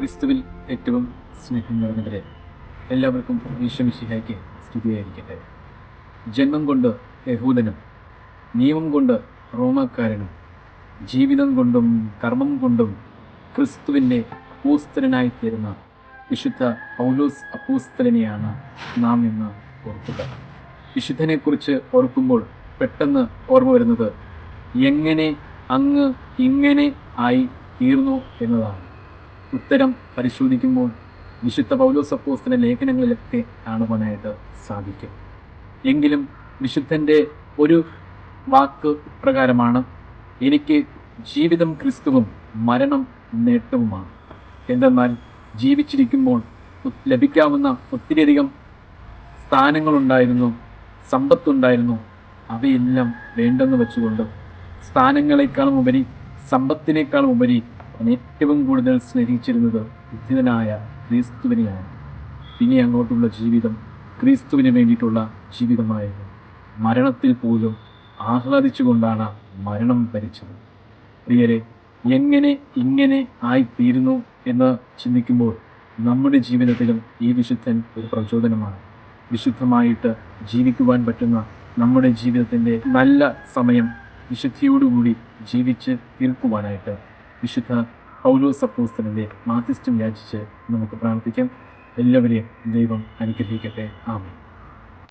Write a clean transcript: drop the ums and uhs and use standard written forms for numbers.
ക്രിസ്തുവിൽ ഏറ്റവും സ്നേഹം നിറഞ്ഞവരെ, എല്ലാവർക്കും ഈശോമിശിഹായ്ക്ക് സ്തുതിയായിരിക്കട്ടെ. ജന്മം കൊണ്ട് യഹൂദനും, നിയമം കൊണ്ട് റോമാക്കാരനും, ജീവിതം കൊണ്ടും കർമ്മം കൊണ്ടും ക്രിസ്തുവിൻ്റെ അപ്പോസ്തലനായി തീർന്ന വിശുദ്ധ പൗലോസ് അപ്പോസ്തലനെയാണ് നാം ഇന്ന് ഓർക്കുക. വിശുദ്ധനെക്കുറിച്ച് ഓർക്കുമ്പോൾ പെട്ടെന്ന് ഓർമ്മ വരുന്നത് എങ്ങനെ അങ്ങ് ഇങ്ങനെ ആയി തീർന്നു എന്നതാണ്. ഉത്തരം പരിശോധിക്കുമ്പോൾ വിശുദ്ധ പൗലോസ് അപ്പോസ്തലൻ ലേഖനങ്ങളിലൊക്കെ കാണുവാനായിട്ട് സാധിക്കും. എങ്കിലും വിശുദ്ധൻ്റെ ഒരു വാക്ക് പ്രകാരമാണ്, എനിക്ക് ജീവിതം ക്രിസ്തുവും മരണം നേട്ടവുമാണ്. എന്തെന്നാൽ ജീവിച്ചിരിക്കുമ്പോൾ ലഭിക്കാവുന്ന ഒത്തിരിയധികം സ്ഥാനങ്ങളുണ്ടായിരുന്നു, സമ്പത്തുണ്ടായിരുന്നു. അവയെല്ലാം വേണ്ടെന്ന് വെച്ചുകൊണ്ട് സ്ഥാനങ്ങളെക്കാളും ഉപരി, സമ്പത്തിനേക്കാളും ഉപരി ഏറ്റവും കൂടുതൽ സ്നേഹിച്ചിരുന്നത് ഉദ്ധിതനായ ക്രിസ്തുവിനെയാണ്. ഇനി അങ്ങോട്ടുള്ള ജീവിതം ക്രിസ്തുവിന് വേണ്ടിയിട്ടുള്ള ജീവിതമായിരുന്നു. മരണത്തിൽ പോലും ആഹ്ലാദിച്ചുകൊണ്ടാണ് മരണം ഭരിച്ചത്. പ്രിയരെ, എങ്ങനെ ഇങ്ങനെ ആയിത്തീരുന്നു എന്ന് ചിന്തിക്കുമ്പോൾ നമ്മുടെ ജീവിതത്തിലും ഈ വിശുദ്ധൻ ഒരു പ്രചോദനമാണ്. വിശുദ്ധമായിട്ട് ജീവിക്കുവാൻ പറ്റുന്ന നമ്മുടെ ജീവിതത്തിൻ്റെ നല്ല സമയം വിശുദ്ധിയോടുകൂടി ജീവിച്ച് തീർക്കുവാനായിട്ട് വിശുദ്ധ പൗലോസ് അപ്പോസ്തലൻ്റെ മാധ്യസ്ഥം യാചിച്ച് നമുക്ക് പ്രാർത്ഥിക്കാം. എല്ലാവരെയും ദൈവം അനുഗ്രഹിക്കട്ടെ. ആമേൻ.